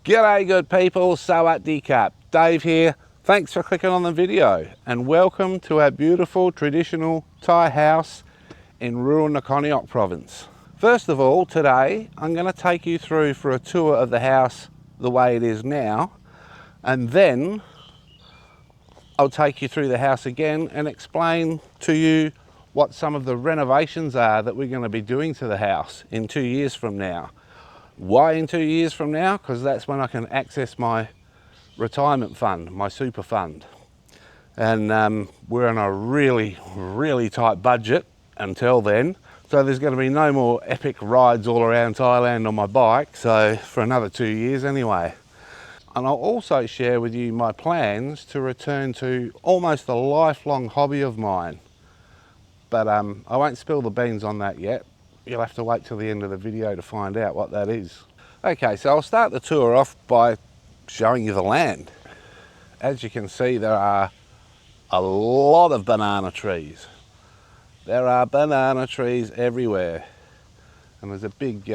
G'day good people, dirtkike. Dave here. Thanks for clicking on the video and welcome to our beautiful traditional Thai house in rural Nakhonnayok province. First of all, today I'm going to take you through for a tour of the house the way it is now, and then I'll take you through the house again and explain to you what some of the renovations are that we're going to be doing to the house in 2 years from now. Why in 2 years from now? Because that's when I can access my retirement fund, my super fund. And we're on a really tight budget until then. So there's going to be no more epic rides all around Thailand on my bike, so for another 2 years anyway. And I'll also share with you my plans to return to almost a lifelong hobby of mine. But I won't spill the beans on that yet. You'll have to wait till the end of the video to find out what that is. Okay, so I'll start the tour off by showing you the land. As you can see, there are a lot of banana trees. There are banana trees everywhere. And there's a big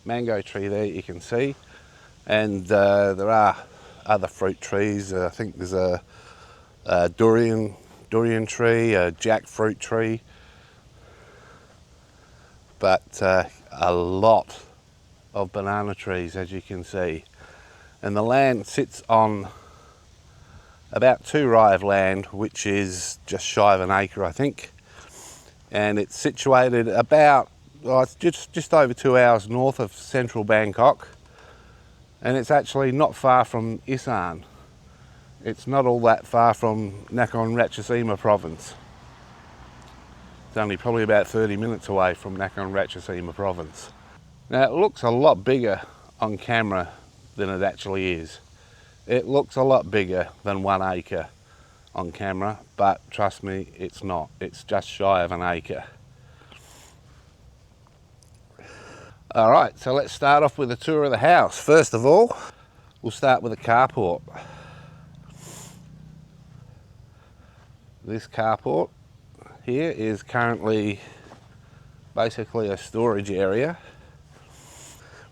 mango tree there you can see. And there are other fruit trees. I think there's a durian tree, a jackfruit tree. But a lot of banana trees, as you can see. And the land sits on about 2 rai of land, which is just shy of an acre, I think. And it's situated about, it's just over 2 hours north of central Bangkok. And it's actually not far from Isan. It's not all that far from Nakhon province. It's only probably about 30 minutes away from Nakhon province. Now it looks a lot bigger on camera than it actually is. It looks a lot bigger than 1 acre on camera, but trust me, it's not. It's just shy of an acre. All right, so let's start off with a tour of the house. First of all, we'll start with a carport. This carport here is currently basically a storage area.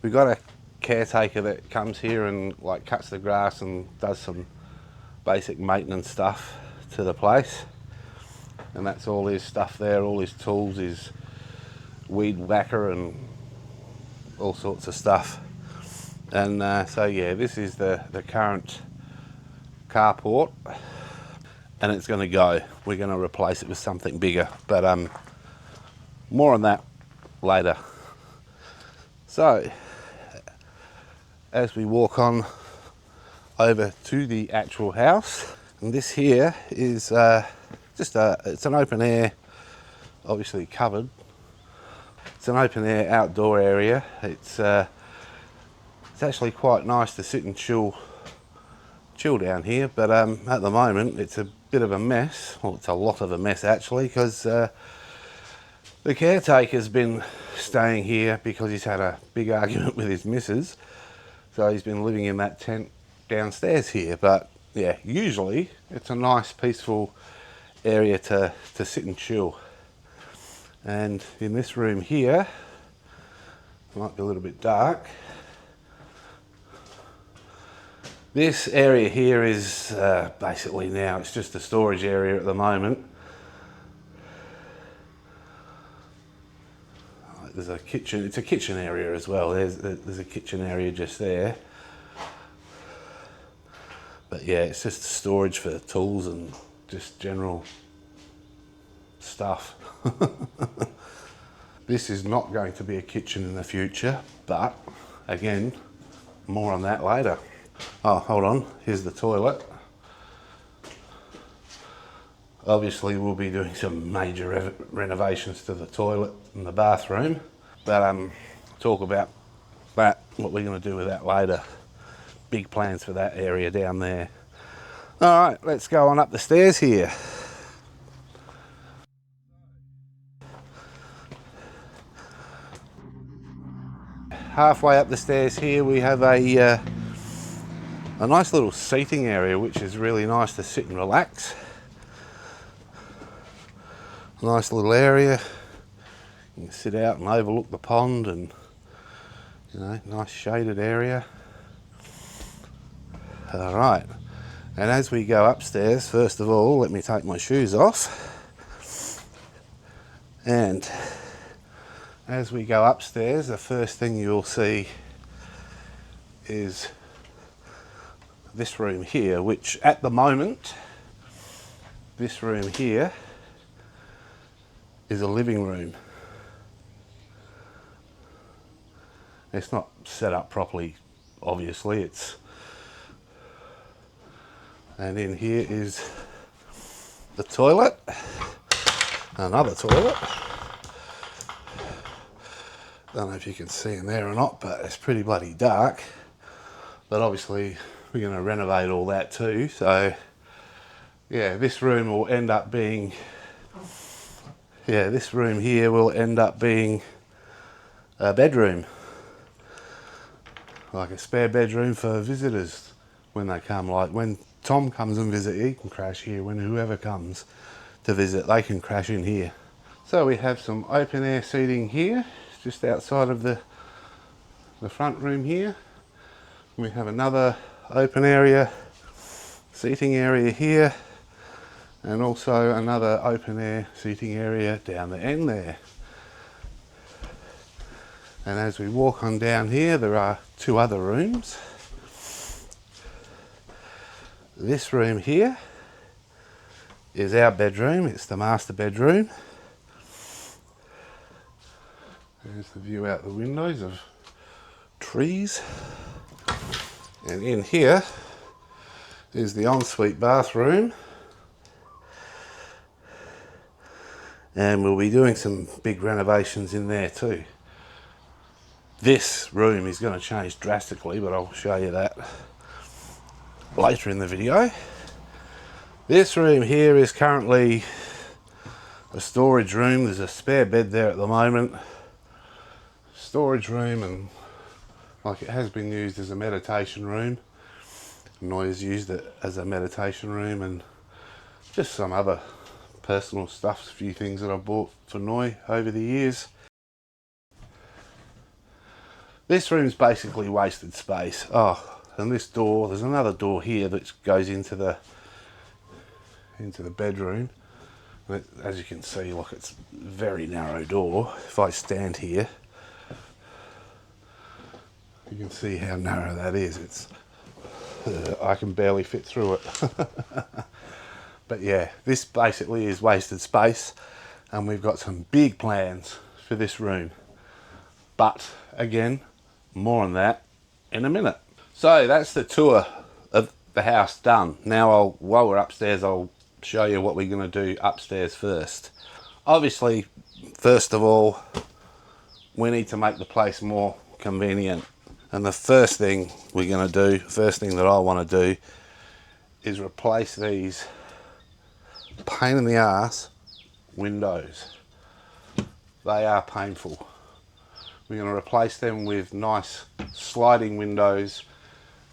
We've got a caretaker that comes here and like cuts the grass and does some basic maintenance stuff to the place. And that's all his stuff there, all his tools, his weed whacker and all sorts of stuff. And so yeah, this is the current carport. And it's going to go. We're going to replace it with something bigger, but more on that later. So, as we walk on over to the actual house, and this here is it's an open air, obviously covered. It's an open air outdoor area. It's actually quite nice to sit and chill down here, but at the moment it's a bit of a mess. Well, it's a lot of a mess actually, because the caretaker's been staying here because he's had a big argument with his missus, so he's been living in that tent downstairs here. But yeah, usually it's a nice peaceful area to sit and chill. And in this room here, it might be a little bit dark. This area here is basically now, it's just a storage area at the moment. There's a kitchen, it's a kitchen area as well. There's a kitchen area just there. But yeah, it's just storage for tools and just general stuff. This is not going to be a kitchen in the future, but again, more on that later. Oh, hold on, here's the toilet. Obviously we'll be doing some major renovations to the toilet and the bathroom, but talk about that, what we're going to do with that later. Big plans for that area down there. All right, let's go on up the stairs here. Halfway up the stairs here we have a nice little seating area, which is really nice to sit and relax. Nice little area. You can sit out and overlook the pond, and you know, nice shaded area. All right, and as we go upstairs, first of all, let me take my shoes off. And as we go upstairs, the first thing you'll see is this room here, which at the moment, this room here is a living room. It's not set up properly, obviously. And in here is the toilet, another toilet. Don't know if you can see in there or not, but it's pretty bloody dark. But obviously we're going to renovate all that too. So yeah, this room will end up being, this room here will end up being a bedroom. Like a spare bedroom for visitors when they come. Like when Tom comes and visit, he can crash here. When whoever comes to visit, they can crash in here. So we have some open air seating here, just outside of the front room here. We have another open area, seating area here, and also another open air seating area down the end there. And as we walk on down here, there are two other rooms. This room here is our bedroom. It's the master bedroom. There's the view out the windows of trees. And in here is the ensuite bathroom. And we'll be doing some big renovations in there too. This room is going to change drastically, but I'll show you that later in the video. This room here is currently a storage room. There's a spare bed there at the moment. Storage room, and like it has been used as a meditation room. Noy's used it as a meditation room, and just some other personal stuff, a few things that I've bought for Noy over the years. This room's basically wasted space. Oh, and this door, there's another door here that goes into the bedroom. And as you can see, look, it's a very narrow door. If I stand here, you can see how narrow that is. I can barely fit through it. But yeah, this basically is wasted space, and we've got some big plans for this room. But again, more on that in a minute. So that's the tour of the house done. Now while we're upstairs, I'll show you what we're going to do upstairs first. Obviously, first of all, we need to make the place more convenient. And the first thing we're going to do, first thing that I want to do, is replace these pain in the ass windows. They are painful. We're going to replace them with nice sliding windows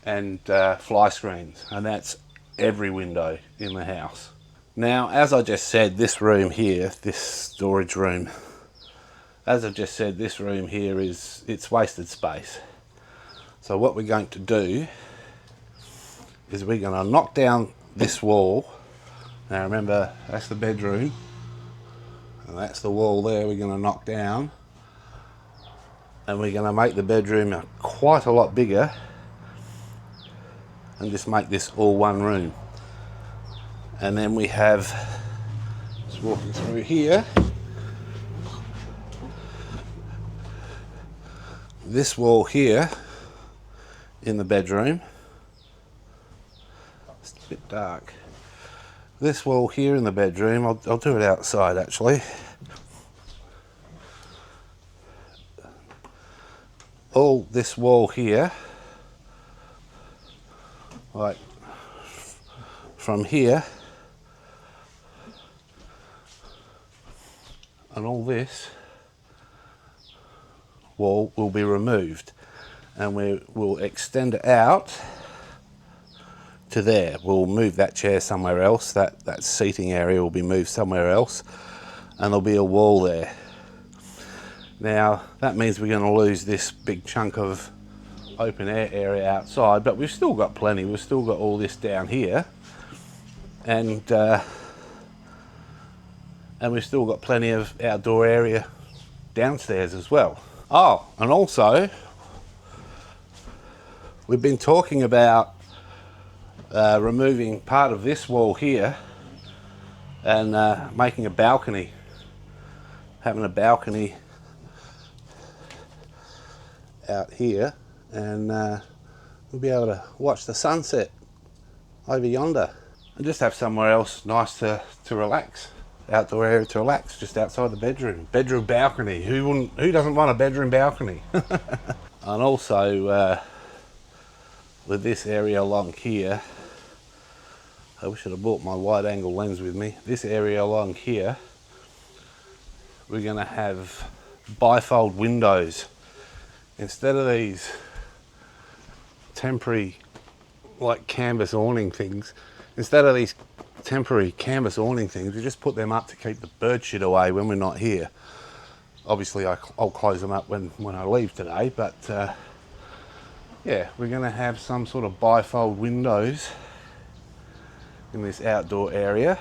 and fly screens, and that's every window in the house. Now, as I just said, this room here, this storage room, as I've just said, this room here it's wasted space. So what we're going to do is we're going to knock down this wall. Now remember, that's the bedroom, and that's the wall there we're going to knock down. And we're going to make the bedroom quite a lot bigger and just make this all one room. And then we have, just walking through here, this wall here in the bedroom. It's a bit dark. This wall here in the bedroom, I'll do it outside actually. All this wall here, like from here, and all this wall will be removed, and we will extend it out to there. We'll move that chair somewhere else, that seating area will be moved somewhere else, and there'll be a wall there. Now that means we're going to lose this big chunk of open air area outside, but we've still got plenty. We've still got all this down here, and we've still got plenty of outdoor area downstairs as well. Oh, and also we've been talking about removing part of this wall here and making a balcony, having a balcony out here, and we'll be able to watch the sunset over yonder and just have somewhere else nice to relax, outdoor area to relax, just outside the bedroom balcony. Who doesn't want a bedroom balcony? And also with this area along here, I wish I'd have brought my wide angle lens with me. This area along here, we're going to have bifold windows. Instead of these temporary like canvas awning things, we just put them up to keep the bird shit away when we're not here. Obviously I'll close them up when I leave today, but yeah, we're going to have some sort of bifold windows in this outdoor area.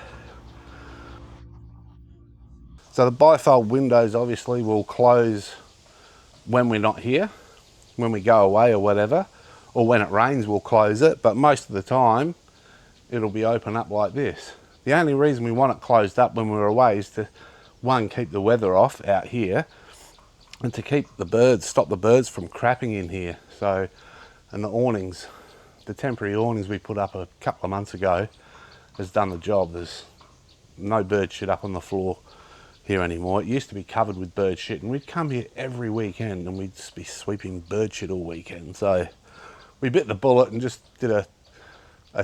So the bifold windows obviously will close when we're not here, when we go away or whatever, or when it rains we'll close it, but most of the time it'll be open up like this. The only reason we want it closed up when we're away is to, one, keep the weather off out here, and to keep the birds, stop the birds from crapping in here. So, and the awnings, the temporary awnings we put up a couple of months ago has done the job. There's no bird shit up on the floor here anymore. It used to be covered with bird shit, and we'd come here every weekend and we'd just be sweeping bird shit all weekend. So we bit the bullet and just did a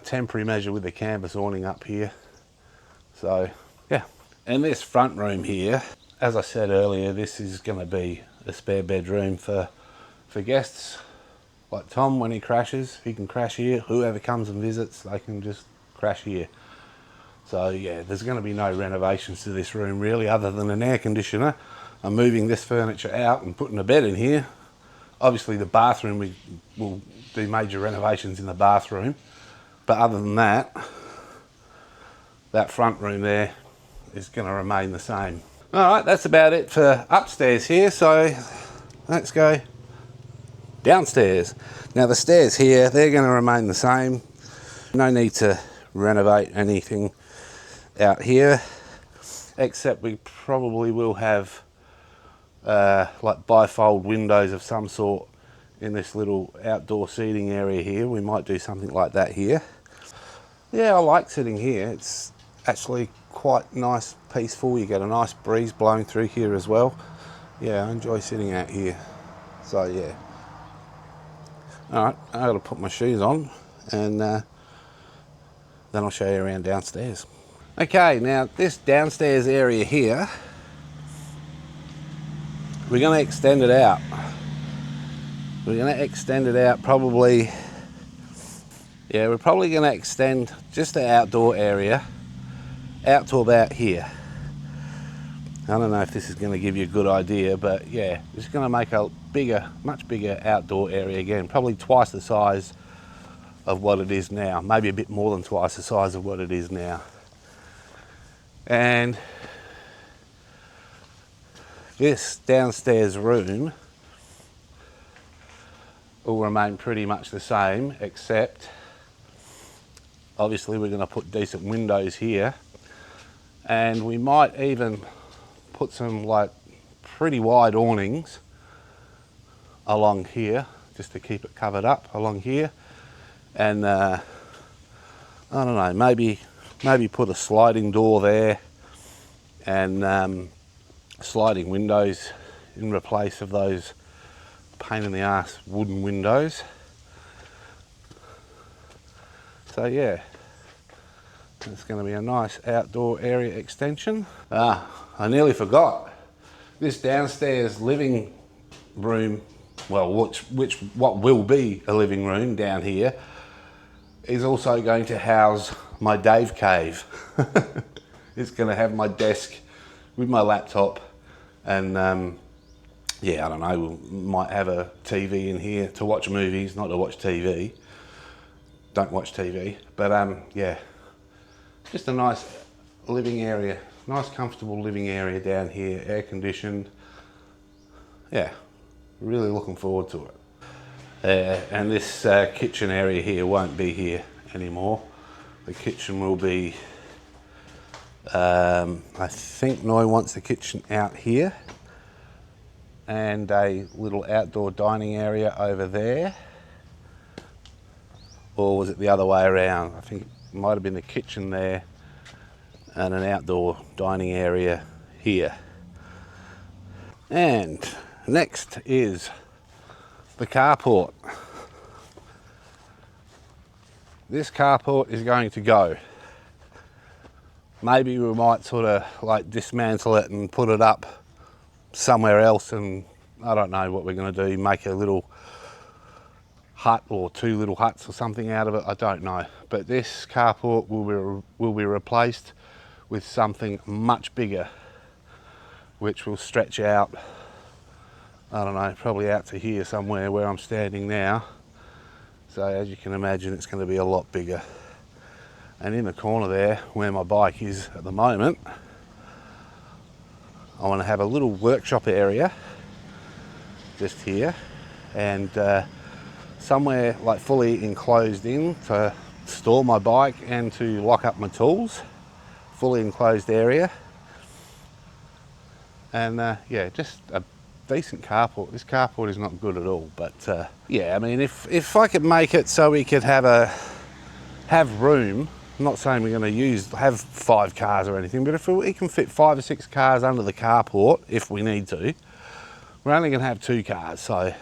temporary measure with the canvas awning up here. So yeah, and this front room here, as I said earlier, this is going to be a spare bedroom for guests like Tom. When he crashes, he can crash here. Whoever comes and visits, they can just crash here. So yeah, there's going to be no renovations to this room really, other than an air conditioner. I'm moving this furniture out and putting a bed in here. Obviously the bathroom, we will do major renovations in the bathroom, but other than that, that front room there is going to remain the same. Alright, that's about it for upstairs here, so let's go downstairs. Now the stairs here, they're going to remain the same. No need to renovate anything out here, except we probably will have like bifold windows of some sort in this little outdoor seating area here. We might do something like that here. Yeah, I like sitting here. It's actually quite nice, peaceful. You get a nice breeze blowing through here as well. Yeah, I enjoy sitting out here. So yeah. Alright, I've got to put my shoes on, and then I'll show you around downstairs. Okay, now this downstairs area here, we're going to extend it out. We're going to extend it out probably, yeah, we're probably going to extend just the outdoor area out to about here. I don't know if this is going to give you a good idea, but yeah, it's going to make a bigger, much bigger outdoor area again, probably twice the size of what it is now, maybe a bit more than twice the size of what it is now. And this downstairs room will remain pretty much the same, except obviously we're going to put decent windows here, and we might even put some like pretty wide awnings along here just to keep it covered up along here. And I don't know, maybe put a sliding door there and sliding windows in place of those pain in the ass wooden windows. So yeah, it's going to be a nice outdoor area extension. I nearly forgot, this downstairs living room, well, what will be a living room down here, is also going to house my Dave cave. It's going to have my desk with my laptop and yeah, I don't know, we might have a TV in here to watch movies, not to watch TV. Don't watch TV, but yeah, just a nice living area, nice comfortable living area down here, air conditioned. Yeah, really looking forward to it. And this kitchen area here won't be here anymore. The kitchen will be, I think Noi wants the kitchen out here, and a little outdoor dining area over there. Or was it the other way around? I think it might have been the kitchen there and an outdoor dining area here. And next is the carport. This carport is going to go. Maybe we might sort of like dismantle it and put it up somewhere else, and I don't know what we're going to do, make a little hut or two little huts or something out of it, I don't know. But this carport will be replaced with something much bigger, which will stretch out, I don't know, probably out to here somewhere where I'm standing now. So as you can imagine, it's going to be a lot bigger. And in the corner there, where my bike is at the moment, I want to have a little workshop area just here, and somewhere like fully enclosed in to store my bike and to lock up my tools. Fully enclosed area. And yeah, just a decent carport. This carport is not good at all, but yeah, I mean, if I could make it so we could have room, I'm not saying we're going to have 5 cars or anything, but if we can fit 5 or 6 cars under the carport, if we need to, we're only going to have 2 cars, so,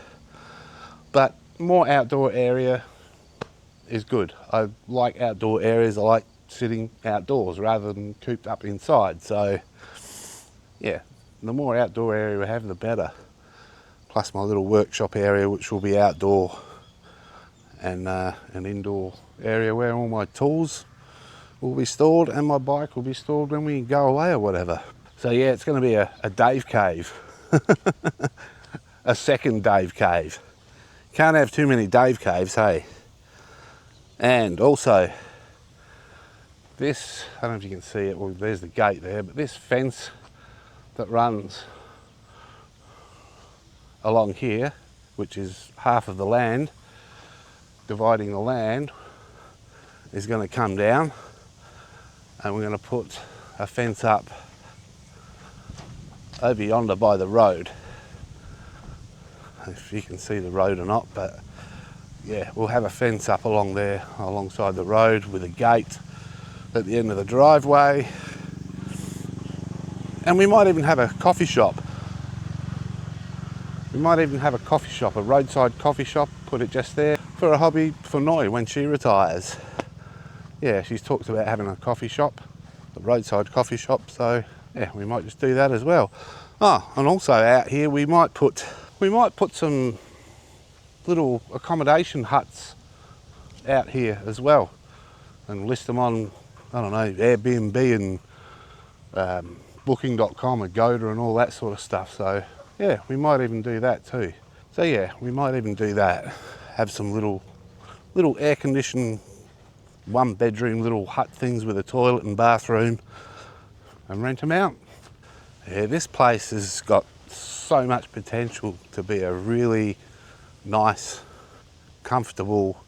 but more outdoor area is good. I like outdoor areas. I like sitting outdoors rather than cooped up inside. So yeah, the more outdoor area we have, the better. Plus my little workshop area, which will be outdoor, and an indoor area where all my tools will be stored and my bike will be stored when we go away or whatever. So yeah, it's going to be a Dave cave. A second Dave cave. Can't have too many Dave caves, hey? And also, this, I don't know if you can see it, well there's the gate there, but this fence that runs along here, which is half of the land, dividing the land, is going to come down, and we're going to put a fence up over yonder by the road. If you can see the road or not, but yeah, we'll have a fence up along there, alongside the road, with a gate at the end of the driveway. And we might even have a coffee shop. We might even have a coffee shop, a roadside coffee shop, put it just there for a hobby for Noi when she retires. Yeah, she's talked about having a coffee shop, a roadside coffee shop, so yeah, we might just do that as well. Oh, and also out here we might put some little accommodation huts out here as well, and list them on, I don't know, Airbnb and booking.com, Agoda and all that sort of stuff. So yeah, we might even do that too. So yeah, we might even do that. Have some little air conditioned 1-bedroom little hut things with a toilet and bathroom, and rent them out. Yeah, this place has got so much potential to be a really nice, comfortable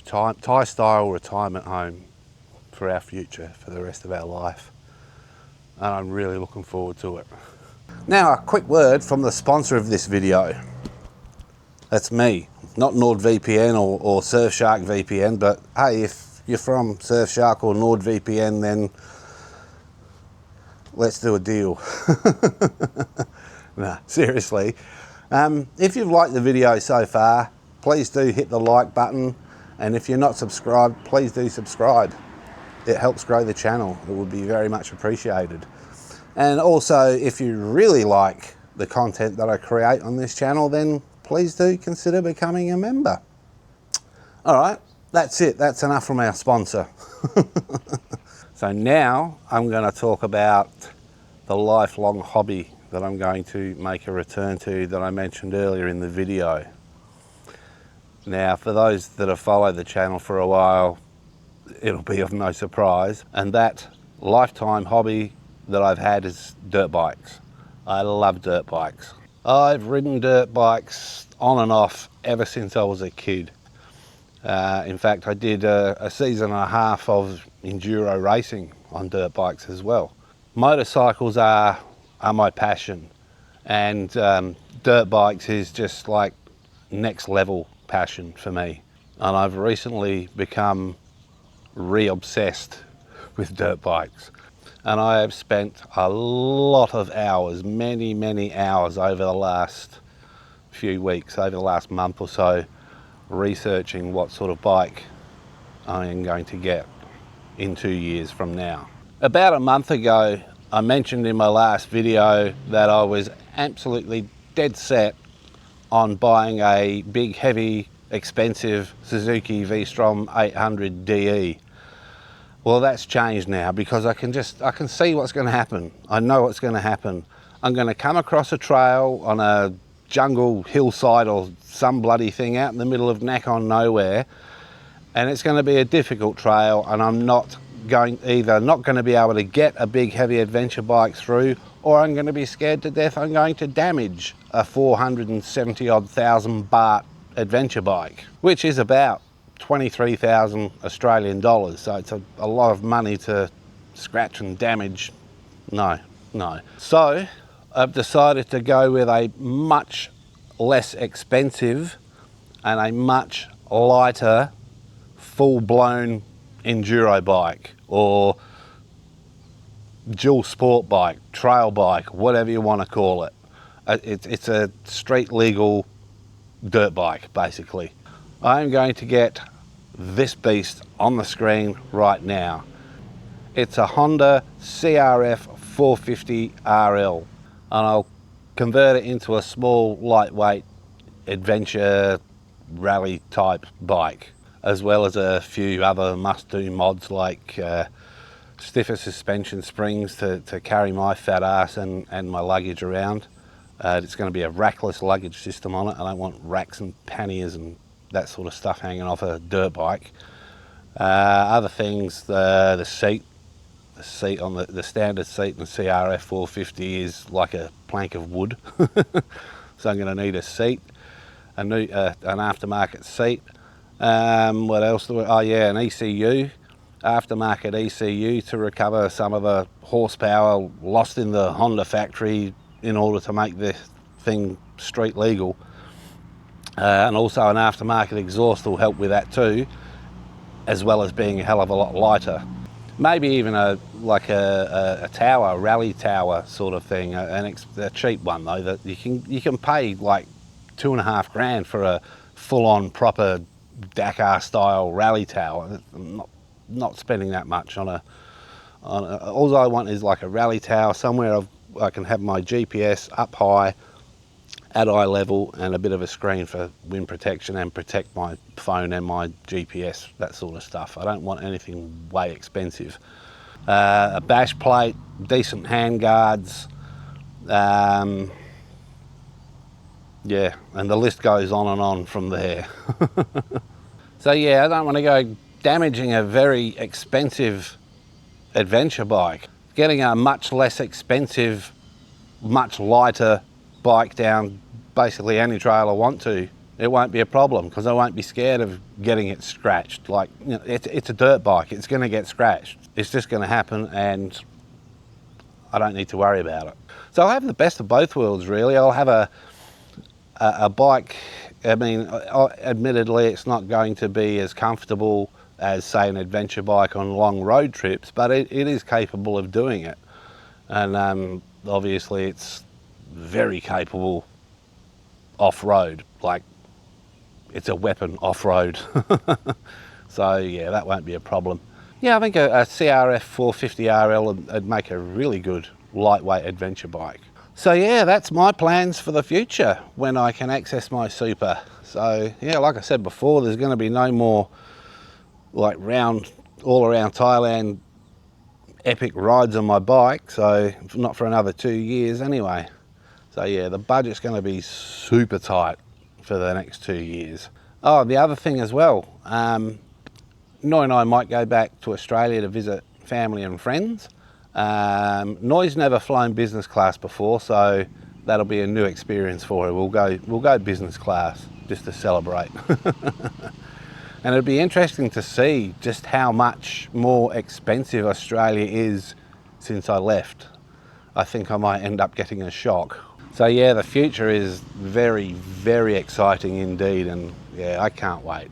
Thai style retirement home for our future, for the rest of our life. And I'm really looking forward to it. Now, a quick word from the sponsor of this video. That's me, not NordVPN or Surfshark VPN, but hey, if you're from Surfshark or NordVPN, then let's do a deal. Nah, seriously. If you've liked the video so far, please do hit the like button, and if you're not subscribed, please do subscribe. It helps grow the channel. It would be very much appreciated. And also, if you really like the content that I create on this channel, then please do consider becoming a member. All right, that's it. That's enough from our sponsor. So now I'm going to talk about the lifelong hobby that I'm going to make a return to that I mentioned earlier in the video. Now, for those that have followed the channel for a while, it'll be of no surprise, and that lifetime hobby that I've had is dirt bikes. I love dirt bikes. I've ridden dirt bikes on and off ever since I was a kid. In fact, I did a season and a half of enduro racing on dirt bikes as well. Motorcycles are my passion, and dirt bikes is just like next level passion for me. And I've recently become re-obsessed with dirt bikes. And I have spent a lot of hours, many hours over the last few weeks, over the last month or so, researching what sort of bike I am going to get in 2 years from now. About a month ago, I mentioned in my last video that I was absolutely dead set on buying a big, heavy, expensive Suzuki V-Strom 800 DE. Well, that's changed now because I can see what's going to happen. I know what's going to happen. I'm going to come across a trail on a jungle hillside or some bloody thing out in the middle of Nakhonnayok, and it's going to be a difficult trail, and I'm not going to be able to get a big heavy adventure bike through, or I'm going to be scared to death I'm going to damage a 470 odd thousand baht adventure bike, which is about 23,000 Australian dollars. So it's a lot of money to scratch and damage. No. So I've decided to go with a much less expensive and a much lighter full-blown enduro bike, or dual sport bike, trail bike, whatever you want to call it. It's a street legal dirt bike, basically. I'm going to get this beast on the screen right now. It's a Honda CRF450RL, and I'll convert it into a small, lightweight adventure rally type bike, as well as a few other must-do mods like stiffer suspension springs to carry my fat ass and my luggage around. It's going to be a rackless luggage system on it. I don't want racks and panniers and that sort of stuff hanging off a dirt bike. Other things, the seat on the standard seat in the CRF450 is like a plank of wood. So I'm going to need a seat, an aftermarket seat. What else do we, oh yeah, an ECU, aftermarket ECU to recover some of the horsepower lost in the Honda factory in order to make this thing street legal. And also an aftermarket exhaust will help with that too, as well as being a hell of a lot lighter. Maybe even a tower, a rally tower sort of thing, a cheap one though, that you can pay like 2.5 grand for a full-on proper Dakar style rally tower. I'm not spending that much on all I want is like a rally tower somewhere I can have my GPS up high at eye level, and a bit of a screen for wind protection and protect my phone and my GPS, that sort of stuff. I don't want anything way expensive. A bash plate, decent hand guards, yeah, and the list goes on and on from there. So yeah, I don't want to go damaging a very expensive adventure bike. Getting a much less expensive, much lighter bike down basically any trail I want to, it won't be a problem because I won't be scared of getting it scratched. Like, you know, it's a dirt bike, it's going to get scratched. It's just going to happen, and I don't need to worry about it. So I'll have the best of both worlds, really. I'll have a bike. I mean, admittedly, it's not going to be as comfortable as, say, an adventure bike on long road trips, but it is capable of doing it. And obviously, it's very capable off-road. Like, it's a weapon off-road. So yeah, that won't be a problem. Yeah, I think a CRF450RL would make a really good lightweight adventure bike. So yeah, that's my plans for the future when I can access my super. So yeah, like I said before, there's going to be no more like all around Thailand epic rides on my bike, so not for another 2 years anyway. So yeah, the budget's going to be super tight for the next 2 years. Oh, the other thing as well, Noi and I might go back to Australia to visit family and friends. Noi's never flown business class before, so that'll be a new experience for her. We'll go business class just to celebrate. And it'd be interesting to see just how much more expensive Australia is since I left. I think I might end up getting a shock. So yeah, the future is very, very exciting indeed, and yeah, I can't wait.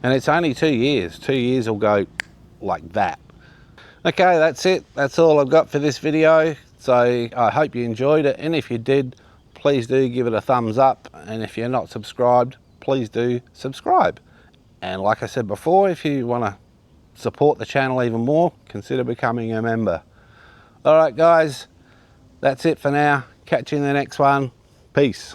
And it's only 2 years. 2 years will go like that. Okay, that's it. That's all I've got for this video. So I hope you enjoyed it, and if you did, please do give it a thumbs up, and if you're not subscribed, please do subscribe. And like I said before, if you want to support the channel even more, consider becoming a member. All right, guys, that's it for now. Catch you in the next one. Peace.